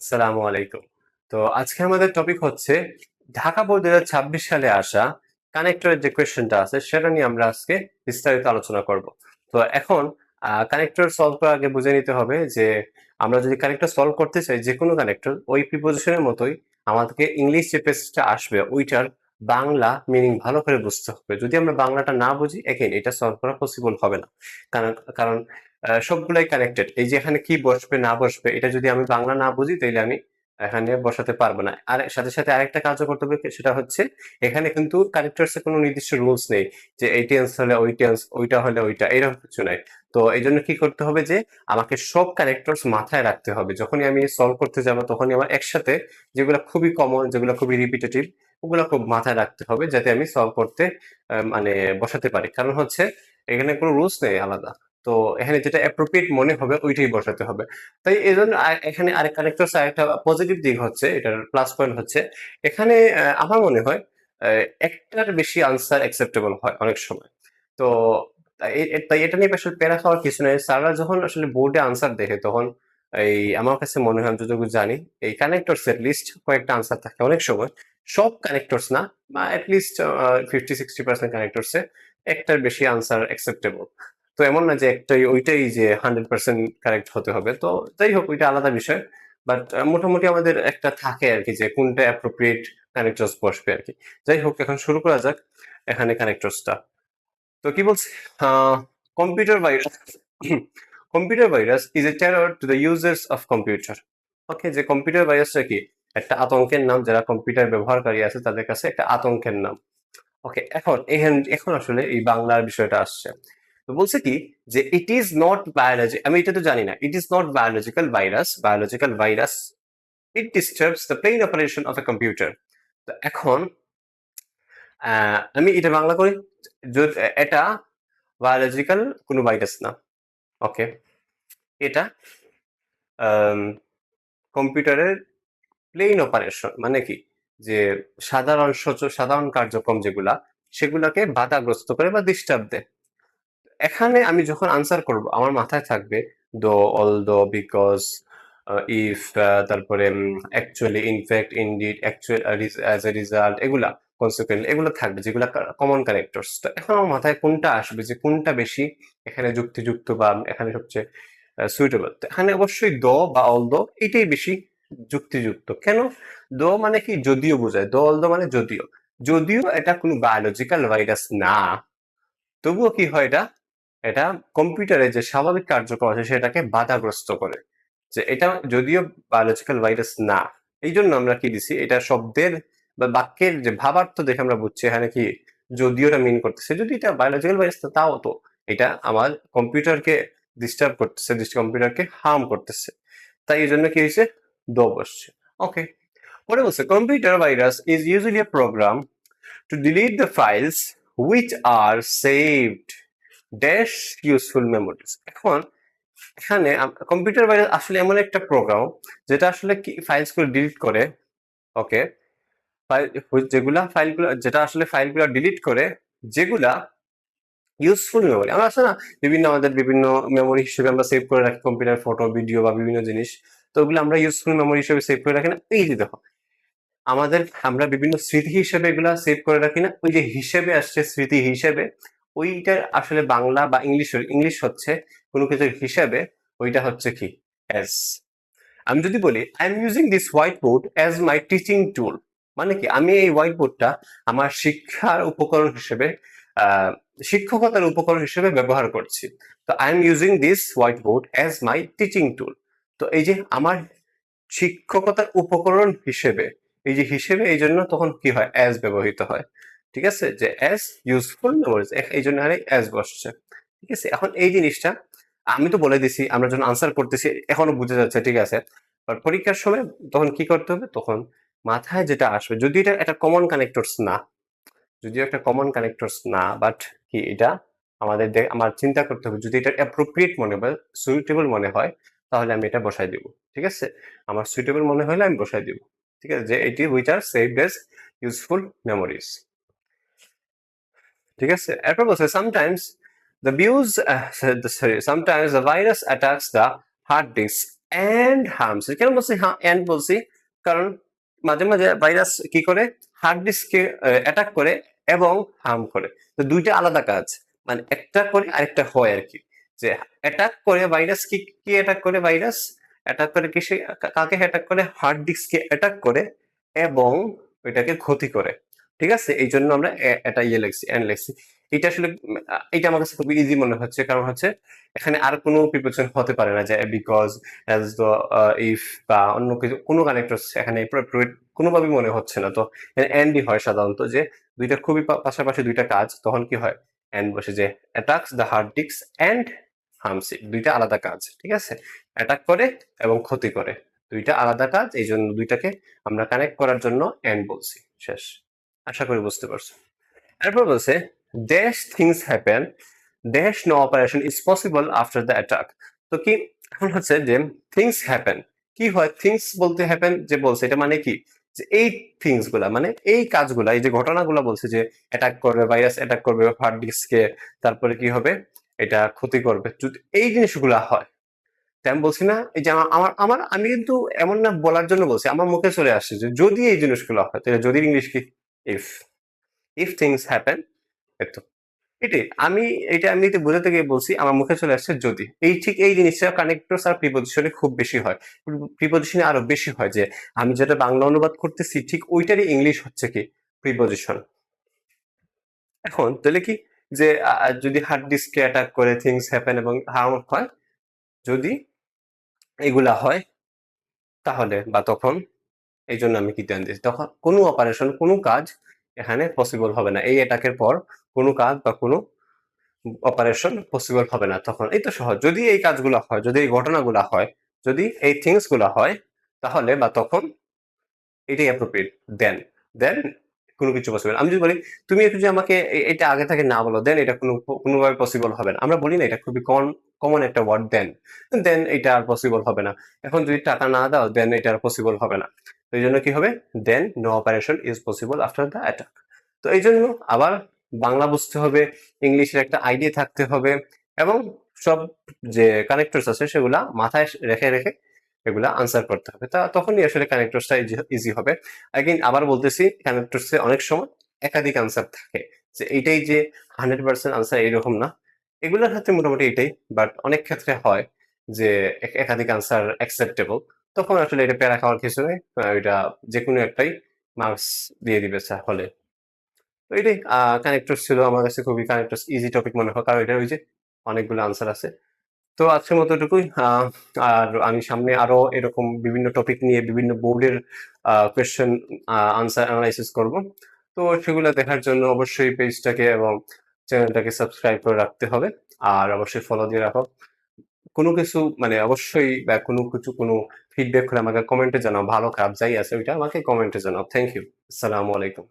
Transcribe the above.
আসসালামু আলাইকুম। তো আজকে আমাদের টপিক হচ্ছে ঢাকা বোর্ড ২০২৬ সালে আসা কানেক্টরের যে কোয়েশ্চেনটা আছে সেটা নিয়ে আমরা আজকে বিস্তারিত আলোচনা করব। তো এখন কানেক্টর সলভ করার আগে বুঝে নিতে হবে যে আমরা যদি কানেক্টর সলভ করতে চাই যে কোনো কানেক্টর ওই প্রিপোজিশনের মতোই আমাদেরকে ইংলিশ যে পেজটা আসবে ওইটার বাংলা মিনিং ভালো করে বুঝতে হবে। যদি আমরা বাংলাটা না বুঝি এগেইন এটা সলভ করা পসিবল হবে না। কারণ কারণ সবগুলাই কানেক্টেড। এই যে এখানে কি বসবে না বসবে এটা যদি আমি বাংলা না বুঝি তাইলে আমি এখানে বসাতে পারবো না। আর সাথে সাথে আরেকটা কাজও করতে হবে, সেটা হচ্ছে এখানে কিন্তু কানেক্টরস এর কোনো নির্দিষ্ট রুলস নেই যে এই টেন্স হলে ওই টেন্স, ওইটা হলে ওইটা, এরকম কিছু নাই। তো এই জন্য কি করতে হবে যে আমাকে সব কানেক্টরস মাথায় রাখতে হবে। যখনই আমি সলভ করতে যাব তখনই আমার একসাথে যেগুলো খুবই কমন, যেগুলো খুবই রিপিটেটিভ, ওগুলো খুব মাথায় রাখতে হবে যাতে আমি সলভ করতে মানে বসাতে পারি। কারণ হচ্ছে এখানে কোনো রুলস নেই আলাদা। তো এখানে যেটা অ্যাপ্রোপ্রিয়েট মনে হবে ওইটাই বসাতে হবে। তাই এই জন্য এখানে আরেক কানেক্টরস আরেকটা পজিটিভ দিক হচ্ছে, এটার প্লাস পয়েন্ট হচ্ছে এখানে আমার মনে হয় একটার বেশি আনসার অ্যাকসেপ্টেবল হয় অনেক সময়। তো তাই এটা নিয়ে আসলে প্যারা খাওয়ার কিছু নেই। স্যাররা যখন আসলে বোর্ডে আনসার দেখে তখন এই আমার কাছে মনে হয়, আমি যতটুকু জানি, এই কানেক্টরস এর লিস্ট কয়েকটা আনসার থাকে অনেক সময়। সব কানেক্টরস না, বা অ্যাটলিস্ট 50-60% কানেক্টরস এ একটার বেশি আনসার অ্যাকসেপ্টেবল। তো এমন না যে একটাই ওইটাই যে 100% কারেক্ট হতে হবে। তো যাই হোক ওইটা আলাদা বিষয়। বাট মোটামুটি আমাদের একটা থাকে আর কি যে কোনটা অ্যাপ্রোপ্রিয়েট কানেক্টরস বসবে আর কি। যাই হোক এখন শুরু করা যাক এখানে কানেক্টরসটা। তো কি বলছে, computer virus computer virus is a terror to the users of computer. Okay, যে কম্পিউটার ভাইরাসটা কি একটা আতঙ্কের নাম, যারা কম্পিউটার ব্যবহারকারী আছে তাদের কাছে একটা আতঙ্কের নাম। ওকে, এখন আসলে এই বাংলার বিষয়টা আসছে। তো বলছে কি যে ইট ইজ নট বায়োলজি, আমি এটা তো জানি না, it is not biological virus, it disturbs the plain operation of a computer. তো এখন আমি এটা বাংলা করি, এটা বায়োলজিক্যাল কোনো ভাইরাস না। ওকে, এটা কম্পিউটারের প্লেন অপারেশন মানে কি, যে সাধারণ কার্যক্রম যেগুলা সেগুলাকে বাধাগ্রস্ত করে বা ডিস্টার্ব দেয়। এখানে আমি যখন আনসার করব আমার মাথায় থাকবে দো, অলদো, বিকজ, ইফ, তারপরে actually, in fact, indeed, actual, as a result, এগুলা কনসিকুয়েন্ট, এগুলো থাকবে যেগুলা কমন কানেক্টরস। তো এখন আমার মাথায় কোনটা আসবে যে কোনটা বেশি এখানে যুক্তিযুক্ত বা এখানে সবচেয়ে সুইটেবল। তো এখানে অবশ্যই দ বা অলদো এটাই বেশি যুক্তিযুক্ত। কেন? দ মানে কি যদিও বোঝায়, দ অলদো মানে যদিও। যদিও এটা কোনো বায়োলজিক্যাল ভাইরাস না, তবুও কি হয় এটা, এটা কম্পিউটারে যে স্বাভাবিক কার্যক্রম আছে সেটাকে বাধাগ্রস্ত করে। যে এটা যদিও বায়োলজিক্যাল ভাইরাস না, এই জন্য আমরা কি দিছি, এটা শব্দের বা বাক্যের যে ভাবার্থ দেখে আমরা বুঝছি এখানে কি যদিওটা মিন করতেছে। যদি এটা বায়োলজিক্যাল ভাইরাস তাও তো এটা আমার কম্পিউটারকে ডিস্টার্ব করতেছে, কম্পিউটারকে হার্ম করতেছে। তাই এই জন্য কি হয়েছে, দ বসছে। ওকে, পরে বলছে computer virus is usually a program to delete the files which are saved dash useful memories. এখন এখানে কম্পিউটার ভাইরাস আসলে এমন একটা প্রোগ্রাম যেটা আসলে কি ফাইলস গুলো ডিলিট করে। ওকে, যেটা আসলে ফাইলগুলো ডিলিট করে, যেগুলা ইউজফুল মেমোরি। আমরা আছে না আমাদের বিভিন্ন মেমোরি হিসেবে আমরা সেভ করে রাখি, কম্পিউটার, ফটো, ভিডিও বা বিভিন্ন জিনিস। তো ওগুলো আমরা ইউজফুল মেমোরি হিসেবে সেভ করে রাখি না। এই যে দেখো, আমরা বিভিন্ন স্মৃতি হিসেবে এগুলা সেভ করে রাখি না, ওই যে হিসেবে আসছে স্মৃতি হিসেবে, ওইটা আসলে বাংলা বা ইংলিশ হচ্ছে কোনো কিছুর হিসেবে, ওইটা হচ্ছে কি অ্যাজ। আমি যদি বলি I am using this white board as my teaching tool, মানে কি আমি এই হোয়াইট বোর্ডটা আমার শিক্ষার উপকরণ হিসেবে, আহ, শিক্ষকতার উপকরণ হিসেবে ব্যবহার করছি। তো I am using this white board as my teaching tool. তো এই যে আমার শিক্ষকতার উপকরণ হিসেবে, এই যে হিসেবে, এই জন্য তখন কি হয়, অ্যাজ ব্যবহৃত হয়। ঠিক আছে, যে অ্যাজ ইউজফুল মেমোরিজ, এই জন্য আরে অ্যাজ বসছে। ঠিক আছে, এখন এই জিনিসটা আমি তো বলে দিছি, আমরা যখন আনসার করতেছি এখনো বুঝে যাচ্ছে, ঠিক আছে। আর পরীক্ষার সময় তখন কি করতে হবে, তখন মাথায় যেটা আসবে, যদি এটা একটা কমন কানেক্টরস না, যদিও একটা কমন কানেক্টরস না, বাট কি এটা আমার চিন্তা করতে হবে, যদি এটা অ্যাপ্রোপ্রিয়েট মনে হয়, সুইটেবল মনে হয়, তাহলে আমি এটা বসাই দিব। ঠিক আছে, আমার সুইটেবল মনে হলে আমি বসাই দিব। ঠিক আছে, যে এটি which are saved as useful memories. ঠিক আছে, এরপর বলছে sometimes the views sorry sometimes the virus attacks the hard disk and harms. কেন বলছি অ্যান্ড বলছি? কারণ মাঝে মাঝে ভাইরাস কি করে, হার্ড ডিস্ককে অ্যাটাক করে এবং হার্ম করে। তো দুইটা আলাদা কাজ, মানে একটা করে আরেকটা হয় আর কি। যে অ্যাটাক করে ভাইরাস, কি কি অ্যাটাক করে ভাইরাস? অ্যাটাক করে কিসে, কাকে অ্যাটাক করে? হার্ড ডিস্ককে অ্যাটাক করে এবং ওইটাকে ক্ষতি করে। ঠিক আছে, এই জন্য আমরা এটা ইয়ে লিখছি, এন্ড লিখছি। এটা আসলে এটা আমার কাছে খুবই ইজি মনে হচ্ছে, কারণ হচ্ছে এখানে আর কোনো প্রিপোজিশন হতে পারে না, যে বিকজ, অ্যাজ দ্য, ইফ বা অন্য কিছু, কোনো কানেক্টর এখানে কোনোভাবেই মনে হচ্ছে না। তো এন্ডই হয় সাধারণত, যে দুইটা খুবই পাশাপাশি দুইটা কাজ, তখন কি হয়? এন্ড বসে, যে attacks the hard disk and harms it. দুইটা আলাদা কাজ, ঠিক আছে? অ্যাটাক করে এবং ক্ষতি করে, দুইটা আলাদা কাজ, এই জন্য দুইটাকে আমরা কানেক্ট করার জন্য এন্ড বলছি। শেষ। আশা করি বুঝতে পারছো। এরপর বলছে dash things happen, dash no operation is possible after the attack. তো কি, এখন হচ্ছে যে থিংস হ্যাপেন, কি হয়? থিংস বলতে হ্যাপেন যে বলছে, এটা মানে কি? যে এই থিংস গুলা, মানে এই কাজগুলা, এই যে ঘটনাগুলা বলছে, যে অ্যাটাক করবে, ভাইরাস অ্যাটাক করবে হার্ড ডিস্ককে, তারপরে কি হবে? এটা ক্ষতি করবে। যদি এই জিনিসগুলা হয়, তাই আমি বলছি না, এই যে আমার আমার আমি কিন্তু এমন না বলার জন্য বলছি, আমার মুখে চলে আসছে যে যদি এই জিনিসগুলো হয়, তাহলে যদি ইংলিশ কি? ইফ। ইফ থিংস হ্যাপেন, এতো এটাই আমি, এটা এমনিতে বোঝাতে গিয়ে বলছি, আমার মুখে চলে আসছে যদি। এই ঠিক এই জিনিসটা কানেক্টরস আর প্রিপোজিশনে খুব বেশি হয়, প্রিপোজিশনে আরো বেশি হয়, যে আমি যেটা বাংলা অনুবাদ করতেছি ঠিক ওইটারই ইংলিশ হচ্ছে কি? প্রিপোজিশন। এখন তাহলে কি, যে যদি হার্ড ডিস্কে অ্যাটাক করে থিংস হ্যাপেন এবং হার্ম হয়, যদি এগুলা হয়, তাহলে বা তখন, এই জন্য আমি কি ধ্যান দিচ্ছি, তখন কোনো অপারেশন, কোনো কাজ এখানে পসিবল হবে না। এই অ্যাটাকের পর কোনো কাজ বা কোনো অপারেশন পসিবল হবে না। তখন এই তো সহজ, যদি এই কাজগুলো হয়, যদি এই ঘটনাগুলো হয়, যদি এই থিংস গুলা হয়, তাহলে বা তখন এটাই অ্যাপ্রোপ্রিয়েট। দেন, দেন কোনো কিছু পসিবল। আমি যদি বলি তুমি একটু যে আমাকে এটা আগে থেকে না বলো, দেন এটা কোনোভাবে পসিবল হবে না। আমরা বলি না, এটা খুবই কমন একটা ওয়ার্ড, দেন। দেন এটা আর পসিবল হবে না। এখন যদি টাকা না দাও, দেন এটা আর পসিবল হবে না। তো এই জন্য কি হবে? Then no operation is possible after the attack. তো এই জন্য আবার বাংলা বুঝতে হবে, ইংলিশের একটা আইডিয়া থাকতে হবে, এবং সব যে কানেক্টরস আছে সেগুলা মাথায় রেখে রেখে এগুলা আনসার করতে হবে। তখনই আসলে কানেক্টরসটা ইজি হবে। এগেইন আবার বলতেছি, কানেক্টরসে অনেক সময় একাধিক আনসার থাকে, যে এইটাই যে 100% আনসার এরকম না। এগুলোর ক্ষেত্রে মোটামুটি এটাই, বাট অনেক ক্ষেত্রে হয় যে একাধিক আনসার অ্যাকসেপ্টেবল, তখন আসলে এটা প্যারা খাওয়ার কিছু নেই। এটা যে কোনো একটাই মার্কস দিয়ে দিবে স্যার হলে। তো এটাই কানেক্টরস ছিল আমার কাছে, খুবই কানেক্টরস ইজি টপিক মনে হয়, কারণ এটা ওই যে অনেকগুলো আনসার আছে। তো আজকের মতো এটুকুই। আর আমি সামনে আরো এরকম বিভিন্ন টপিক নিয়ে বিভিন্ন বোর্ডের কোয়েশ্চেন আনসার অ্যানালাইসিস করব। তো সেগুলো দেখার জন্য অবশ্যই পেজটাকে এবং চ্যানেলটাকে সাবস্ক্রাইব করে রাখতে হবে, আর অবশ্যই ফলো দিয়ে রাখো। কোনো কিছু মানে অবশ্যই, বা কোনো কিছু, কোনো ফিডব্যাক হলে আমাকে কমেন্টে জানাও, ভালো খারাপ যাই আছে ওইটা আমাকে কমেন্টে জানাও। Thank you. আসসালামু আলাইকুম।